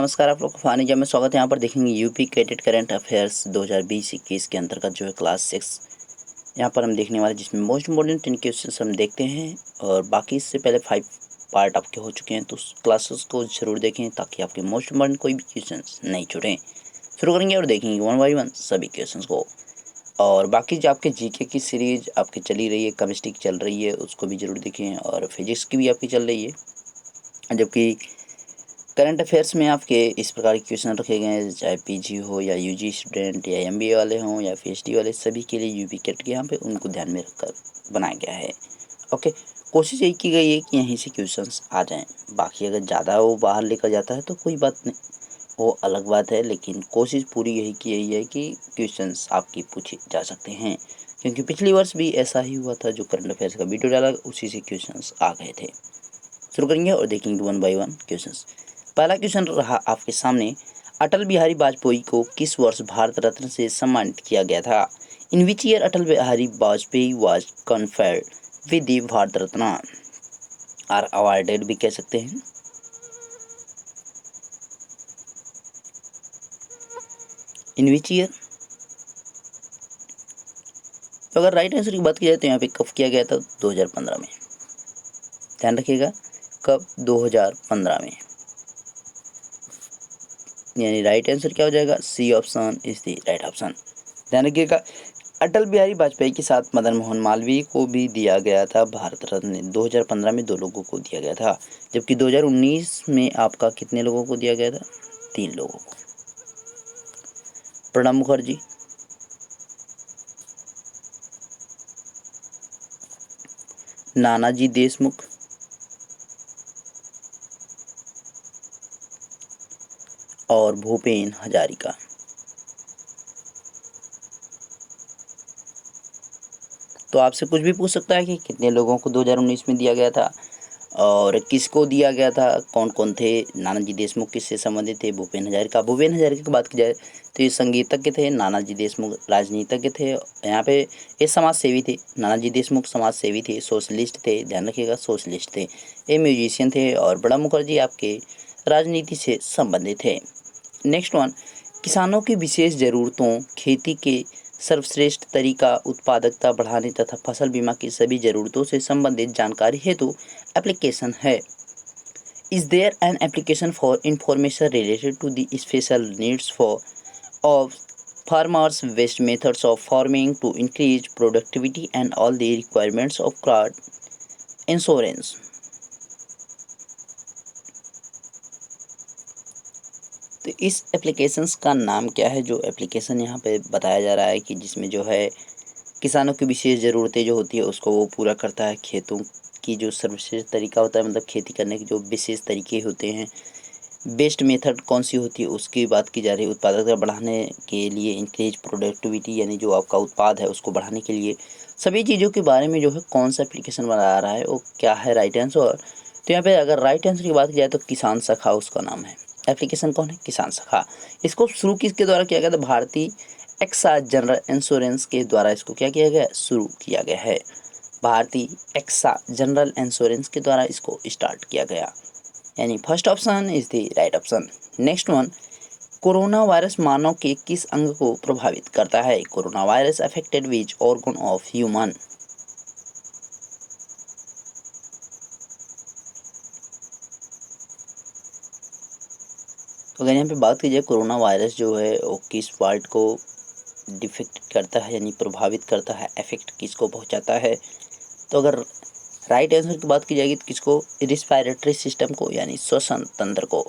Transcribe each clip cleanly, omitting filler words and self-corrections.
नमस्कार, आप लोग को फानी जब में स्वागत है। यहाँ पर देखेंगे यूपी कैडेट करंट अफेयर्स 2020-21 के अंतर्गत जो है क्लास 6 यहाँ पर हम देखने वाले, जिसमें मोस्ट इम्पोर्टेंट 10 क्वेश्चंस हम देखते हैं। और बाकी इससे पहले 5 पार्ट आपके हो चुके हैं, तो उस क्लासेस को ज़रूर देखें ताकि आपके मोस्ट इम्पोर्टेंट कोई भी क्वेश्चंस नहीं छूटें। शुरू करेंगे और देखेंगे वन बाई वन सभी क्वेश्चंस को। और बाकी जो आपके जीके की सीरीज आपकी चली रही है, केमिस्ट्री की चल रही है, उसको भी ज़रूर देखें, और फिजिक्स की भी आपकी चल रही है। जबकि करंट अफेयर्स में आपके इस प्रकार के क्वेश्चन रखे गए हैं, चाहे पीजी हो या यूजी स्टूडेंट या एमबीए वाले हों या पीएचडी वाले, सभी के लिए यूपी कैट के यहाँ पे उनको ध्यान में रखकर बनाया गया है। ओके, कोशिश यही की गई है कि यहीं से क्वेश्चंस आ जाएं। बाकी अगर ज़्यादा वो बाहर लेकर जाता है तो कोई बात नहीं, वो अलग बात है, लेकिन कोशिश पूरी यही की गई है कि क्वेश्चंस आपकी पूछे जा सकते हैं। क्योंकि पिछली वर्ष भी ऐसा ही हुआ था, जो करंट अफेयर्स का वीडियो डाला उसी से क्वेश्चंस आ गए थे। शुरू करेंगे और देखेंगे वन बाई वन क्वेश्चंस। पहला क्वेश्चन रहा आपके सामने, अटल बिहारी वाजपेयी को किस वर्ष भारत रत्न से सम्मानित किया गया था? In which year Atal Bihari Vajpayee was conferred with the Bharat Ratna or awarded भी कह सकते हैं। इन विच ईयर, तो अगर राइट आंसर की बात की जाए तो यहाँ पे कब किया गया था? 2015 में। ध्यान रखिएगा, कब? 2015 में। यानी राइट आंसर क्या हो जाएगा? C option is the right option. ध्यान रखिएगा, अटल बिहारी वाजपेयी के साथ मदन मोहन मालवीय को भी दिया गया था भारत रत्न। 2015 में 2 लोगों को दिया गया था, जबकि 2019 में आपका कितने लोगों को दिया गया था? 3 लोगों को। प्रणब मुखर्जी, नानाजी देशमुख, और भूपेन हजारिका। तो आपसे कुछ भी पूछ सकता है कि कितने लोगों को 2019 में दिया गया था और किसको दिया गया था, कौन कौन थे। नानाजी देशमुख किससे संबंधित थे? भूपेन हजारिका की बात की जाए तो ये संगीतज्ञ थे, नानाजी देशमुख राजनीतिज्ञ थे। यहाँ पे ये समाज सेवी थे। नानाजी देशमुख समाज सेवी थे, सोशलिस्ट थे। ध्यान रखिएगा, सोशलिस्ट थे। ये म्यूजिशियन थे। और प्रणब मुखर्जी आपके राजनीति से संबंधित थे। नेक्स्ट वन, किसानों की विशेष ज़रूरतों, खेती के सर्वश्रेष्ठ तरीका, उत्पादकता बढ़ाने तथा फसल बीमा की सभी ज़रूरतों से संबंधित जानकारी हेतु एप्लीकेशन है। Is there an application for information related to the special needs for of farmers, best methods of farming to increase productivity and all the requirements of crop insurance? तो इस एप्लीकेशंस का नाम क्या है? जो एप्लीकेशन यहाँ पे बताया जा रहा है कि जिसमें जो है किसानों की विशेष ज़रूरतें जो होती है उसको वो पूरा करता है। खेतों की जो सर्वश्रेष्ठ तरीका होता है, मतलब खेती करने के जो विशेष तरीके होते हैं, बेस्ट मेथड कौन सी होती है उसकी बात की जा रही है। उत्पादकता बढ़ाने के लिए, इंक्रीज प्रोडक्टिविटी यानी जो आपका उत्पाद है उसको बढ़ाने के लिए, सभी चीज़ों के बारे में जो है कौन सा एप्लीकेशन बना रहा है, वो क्या है राइट आंसर। तो यहाँ पे अगर राइट आंसर की बात की जाए तो किसान सखा उसका नाम है। एप्लीकेशन कौन है? किसान सखा। इसको शुरू किसके द्वारा किया गया था? भारतीय एक्सा जनरल इंश्योरेंस के द्वारा इसको क्या किया गया? शुरू किया गया है। भारतीय एक्सा जनरल इंश्योरेंस के द्वारा इसको स्टार्ट किया गया। यानी first option is the right option. Next one, corona virus मानव के किस अंग को प्रभावित करता है? Corona virus affected which organ of human? तो अगर यहाँ पे बात की जाए, कोरोना वायरस जो है वो किस पार्ट को डिफेक्ट करता है, यानी प्रभावित करता है, इफेक्ट किसको पहुँचाता है? तो अगर राइट आंसर की बात की जाएगी तो किसको? रिस्पायरेटरी सिस्टम को, यानी श्वसन तंत्र को।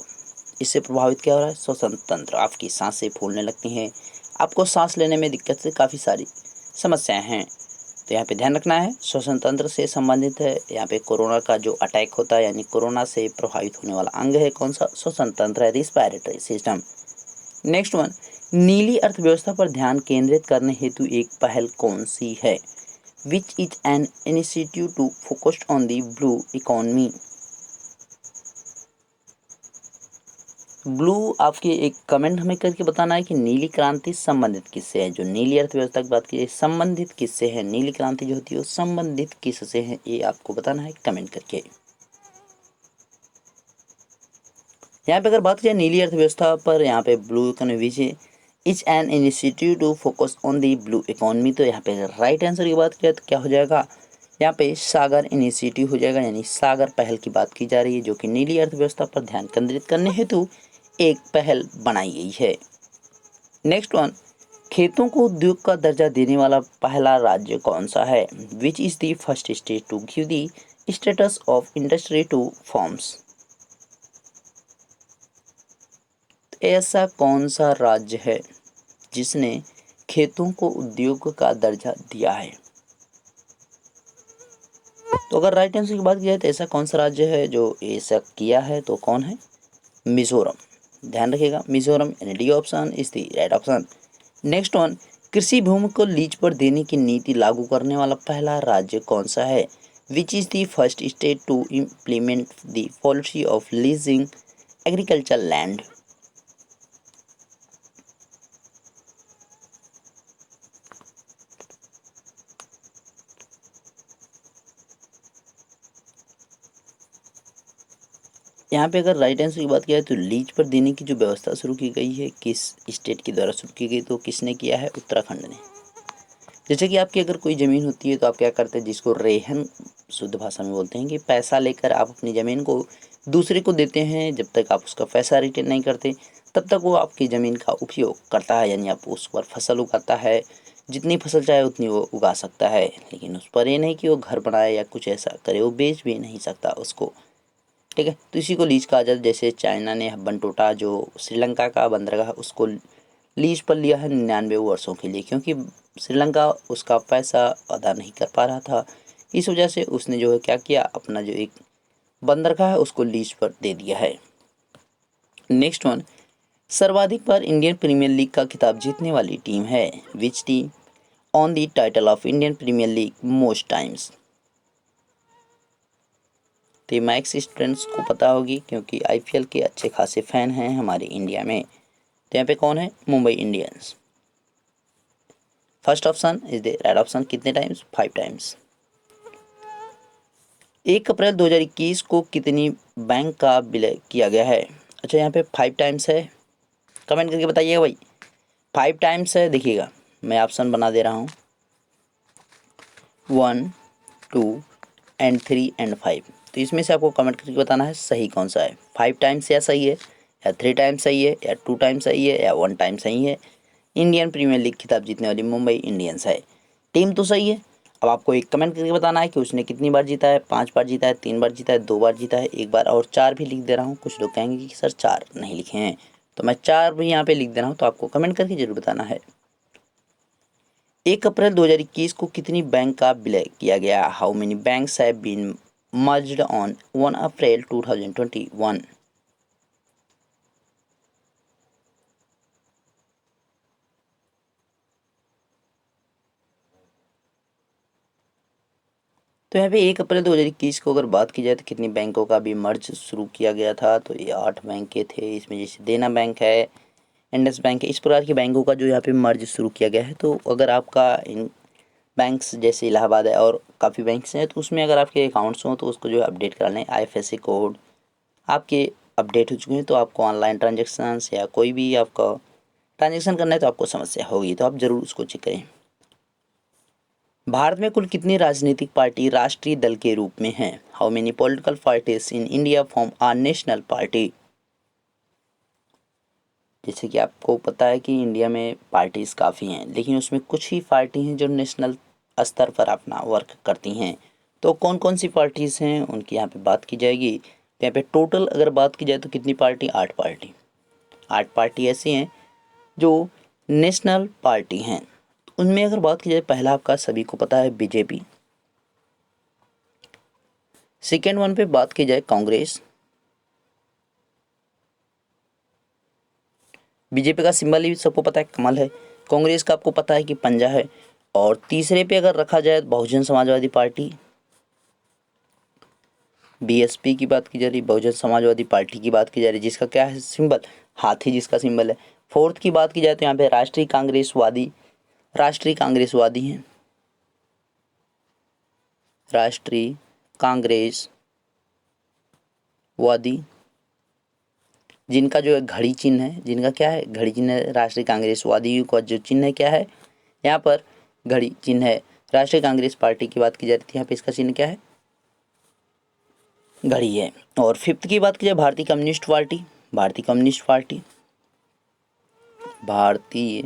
इससे प्रभावित क्या हो रहा है? श्वसन तंत्र। आपकी सांसें फूलने लगती हैं, आपको सांस लेने में दिक्कत से काफ़ी सारी समस्याएं हैं। तो यहाँ पे ध्यान रखना है, श्वसन तंत्र से संबंधित है। यहाँ पे कोरोना का जो अटैक होता है, यानी कोरोना से प्रभावित होने वाला अंग है कौन सा? श्वसन तंत्र है, रिस्पायरेटरी सिस्टम। नेक्स्ट वन, नीली अर्थव्यवस्था पर ध्यान केंद्रित करने हेतु एक पहल कौन सी है? Which is an initiative to focused on the blue economy? Blue आपके एक कमेंट हमें करके बताना है कि नीली क्रांति संबंधित किससे है। जो नीली अर्थव्यवस्था की बात की संबंधित किससे है? नीली क्रांति जो होती है वो संबंधित किससे है, ये आपको बताना है कमेंट करके। यहाँ पे अगर बात करें नीली अर्थव्यवस्था पर, यहाँ पे blue economy is an initiative to focus on the blue economy. तो यहाँ पे अगर राइट आंसर की बात करें तो क्या हो जाएगा, यहाँ पे सागर इनिशिएटिव हो जाएगा, यानी सागर पहल की बात की जा रही है, जो कि नीली अर्थव्यवस्था पर ध्यान केंद्रित करने हेतु एक पहल बनाई गई है। नेक्स्ट वन, खेतों को उद्योग का दर्जा देने वाला पहला राज्य कौन सा है? Which is the first state to give the status of industry to farms. ऐसा कौन सा राज्य है जिसने खेतों को उद्योग का दर्जा दिया है? तो अगर राइट आंसर की बात की जाए तो ऐसा कौन सा राज्य है जो ऐसा किया है, तो कौन है? मिजोरम। ध्यान रखिएगा, मिजोरम, यानी D option is the right option. Next one, कृषि भूमि को लीज पर देने की नीति लागू करने वाला पहला राज्य कौन सा है? Which is the first state to implement the policy of leasing agriculture land. यहाँ पे अगर राइट आंसर की बात किया जाए तो लीज पर देने की जो व्यवस्था शुरू की गई है, किस स्टेट के द्वारा शुरू की गई, तो किसने किया है? उत्तराखंड ने। जैसे कि आपकी अगर कोई ज़मीन होती है तो आप क्या करते हैं, जिसको रेहन शुद्ध भाषा में बोलते हैं, कि पैसा लेकर आप अपनी ज़मीन को दूसरे को देते हैं, जब तक आप उसका पैसा रिटर्न नहीं करते तब तक वो आपकी ज़मीन का उपयोग करता है, यानी आप उस पर फसल उगाता है, जितनी फसल चाहे उतनी वो उगा सकता है, लेकिन उस पर ये नहीं कि वो घर बनाए या कुछ ऐसा करे, वो बेच भी नहीं सकता उसको। ठीक है, तो इसी को लीज कहा जाता है। जैसे चाइना ने हम्बनटोटा जो श्रीलंका का बंदरगाह उसको लीज पर लिया है 99 वर्षों के लिए, क्योंकि श्रीलंका उसका पैसा अदा नहीं कर पा रहा था, इस वजह से उसने जो है क्या किया, अपना जो एक बंदरगाह है उसको लीज पर दे दिया है। नेक्स्ट वन, सर्वाधिक बार इंडियन प्रीमियर लीग का खिताब जीतने वाली टीम है? Which team on the title of Indian Premier League most times. तो मैक्स स्टूडेंट्स को पता होगी, क्योंकि आईपीएल के अच्छे खासे फैन हैं हमारे इंडिया में। तो यहाँ पे कौन है? Mumbai Indians. First option is the right option. कितने टाइम्स? 5 टाइम्स। 1 अप्रैल 2021 को कितनी बैंक का विलय किया गया है? अच्छा, यहाँ पे 5 टाइम्स है, कमेंट करके बताइएगा भाई। 5 टाइम्स है, देखिएगा मैं ऑप्शन बना दे रहा हूँ, 1, 2 एंड 3 एंड 5। तो इसमें से आपको कमेंट करके बताना है सही कौन सा है। 5 टाइम्स या सही है, या 3 टाइम्स सही है, या 2 टाइम्स सही है, या 1 टाइम सही है। इंडियन प्रीमियर लीग खिताब जीतने वाली मुंबई इंडियंस है। टीम तो सही है, अब आपको एक कमेंट करके बताना है कि उसने कितनी बार जीता है। 5 बार जीता है, 3 बार जीता है, 2 बार जीता है, 1 बार, और 4 भी लिख दे रहा हूँ। कुछ लोग कहेंगे कि सर 4 नहीं लिखे हैं, तो मैं 4 भी यहाँ पे लिख दे रहा हूँ, तो आपको कमेंट करके जरूर बताना है। 1 अप्रैल 2021 को कितनी बैंक का विलय किया गया? How many banks have been merged on 1 April 2021। तो यहाँ पे 1 अप्रैल 2021 को अगर बात की जाए तो कितनी बैंकों का भी मर्ज शुरू किया गया था? तो ये 8 बैंक के थे। इसमें जैसे देना बैंक है, इंडस बैंक है, इस प्रकार के बैंकों का जो यहाँ पे मर्ज शुरू किया गया है। तो अगर आपका इन बैंक्स जैसे इलाहाबाद है और काफ़ी बैंक्स हैं, तो उसमें अगर आपके अकाउंट्स हों तो उसको जो है अपडेट कराना है। आईएफएससी कोड आपके अपडेट हो चुके हैं, तो आपको ऑनलाइन ट्रांजेक्शन्स या कोई भी आपका ट्रांजेक्शन करना है तो आपको समस्या होगी, तो आप ज़रूर उसको चेक करें। भारत में कुल कितनी राजनीतिक पार्टी राष्ट्रीय दल के रूप में हैं? How many political parties in India form are national party. जैसे कि आपको पता है कि इंडिया में पार्टीज़ काफ़ी हैं, लेकिन उसमें कुछ ही पार्टी हैं जो नेशनल स्तर पर अपना वर्क करती हैं। तो कौन कौन सी पार्टीज़ हैं उनकी यहाँ पे बात की जाएगी। तो यहाँ पे टोटल अगर बात की जाए तो कितनी पार्टी? 8 पार्टी। 8 पार्टी ऐसी हैं जो नेशनल पार्टी हैं। उनमें अगर बात की जाए, पहला आपका सभी को पता है बीजेपी। सेकेंड वन पे बात की जाए कांग्रेस। बीजेपी का सिंबल ही सबको पता है कमल है। कांग्रेस का आपको पता है कि पंजा है। और तीसरे पे अगर रखा जाए तो बहुजन समाजवादी पार्टी, बीएसपी की बात की जा रही, बहुजन समाजवादी पार्टी की बात की जा रही, जिसका क्या है सिंबल? हाथी जिसका सिंबल है। फोर्थ की बात की जाए तो यहाँ पे राष्ट्रीय कांग्रेसवादी हैं। राष्ट्रीय कांग्रेसवादी जिनका जो है घड़ी चिन्ह है, जिनका क्या है घड़ी चिन्ह है, राष्ट्रीय कांग्रेसवादियों का जो चिन्ह है क्या है, यहाँ पर घड़ी चिन्ह है। राष्ट्रीय कांग्रेस पार्टी की बात की जाती है, यहाँ पे इसका चिन्ह क्या है, घड़ी है। और फिफ्थ की बात की जाए भारतीय कम्युनिस्ट पार्टी, भारतीय कम्युनिस्ट पार्टी, भारतीय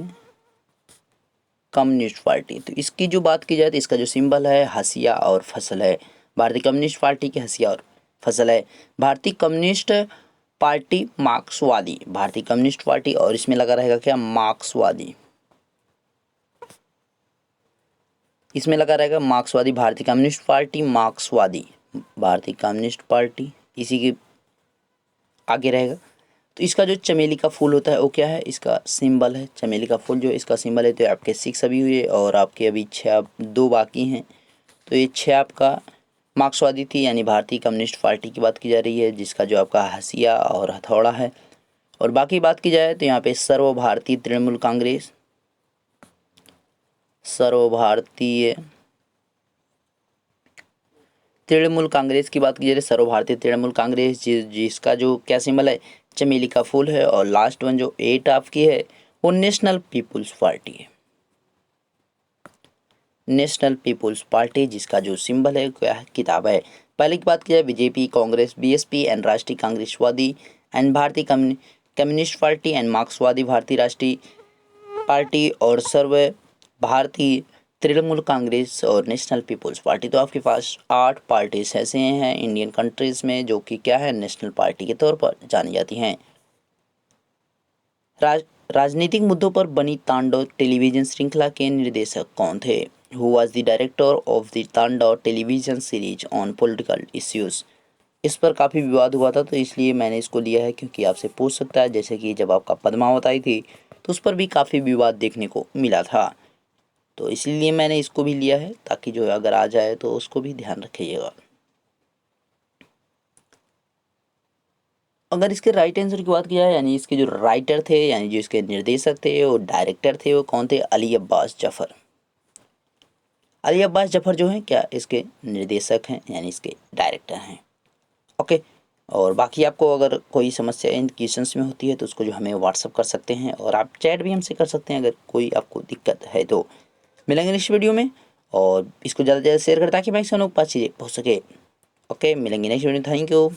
कम्युनिस्ट पार्टी, तो इसकी जो बात की जाए तो इसका जो सिंबल है हंसिया और फसल है। भारतीय कम्युनिस्ट पार्टी की हंसिया और फसल है। भारतीय कम्युनिस्ट पार्टी मार्क्सवादी, भारतीय कम्युनिस्ट पार्टी, और इसमें लगा रहेगा क्या, मार्क्सवादी, इसमें लगा रहेगा मार्क्सवादी, भारतीय कम्युनिस्ट पार्टी मार्क्सवादी, भारतीय कम्युनिस्ट पार्टी, इसी के आगे रहेगा। तो इसका जो चमेली का फूल होता है वो क्या है, इसका सिंबल है चमेली का फूल, जो इसका सिंबल है। तो आपके 6 अभी हुए और आपके अभी 6 2 बाकी हैं। तो ये 6 आपका मार्क्सवादी थी, यानी भारतीय कम्युनिस्ट पार्टी की बात की जा रही है, जिसका जो आपका हंसिया और हथौड़ा है। और बाकी बात की जाए तो यहाँ पे सर्वभारतीय तृणमूल कांग्रेस, सर्वभारतीय तृणमूल कांग्रेस की बात की जाए, सर्वभारतीय तृणमूल कांग्रेस, जिसका जो क्या सिंबल है, चमेली का फूल है। और लास्ट वन जो 8 आपकी है वो नेशनल पीपुल्स पार्टी है, नेशनल पीपुल्स पार्टी, जिसका जो सिंबल है क्या है, किताब है। पहले की बात की जाए बीजेपी, कांग्रेस, बीएसपी एंड राष्ट्रीय कांग्रेसवादी एंड भारतीय कम्युनिस्ट पार्टी एंड मार्क्सवादी, भारतीय राष्ट्रीय पार्टी और सर्व भारतीय तृणमूल कांग्रेस और नेशनल पीपुल्स पार्टी। तो आपके पास 8 पार्टीज ऐसे हैं इंडियन कंट्रीज में जो कि क्या है, नेशनल पार्टी के तौर पर जानी जाती हैं। राजनीतिक मुद्दों पर बनी तांडव टेलीविजन श्रृंखला के निर्देशक कौन थे? Who was the director of the Tandav television series on political issues? इस पर काफ़ी विवाद हुआ था, तो इसलिए मैंने इसको लिया है, क्योंकि आपसे पूछ सकता है। जैसे कि जब आपका पद्मावत आई थी तो उस पर भी काफ़ी विवाद देखने को मिला था, तो इसलिए मैंने इसको भी लिया है, ताकि जो अगर आ जाए तो उसको भी ध्यान रखिएगा। अगर इसके राइट आंसर की बात की जाए, यानी इसके जो राइटर थे, यानी जो इसके निर्देशक थे, वो डायरेक्टर थे, वो कौन थे? अली अब्बास जफ़र। अली अब्बास जफ़र जो हैं क्या इसके निर्देशक हैं, यानी इसके डायरेक्टर हैं। ओके। और बाकी आपको अगर कोई समस्या इन क्वेश्चंस में होती है तो उसको जो हमें व्हाट्सअप कर सकते हैं, और आप चैट भी हमसे कर सकते हैं अगर कोई आपको दिक्कत है तो। मिलेंगे नेक्स्ट वीडियो में, और इसको ज़्यादा से ज़्यादा शेयर करें ताकि भाई लोग पास चीज़ें पहुँच सके। ओके, मिलेंगे नेक्स्ट वीडियो। Thank you.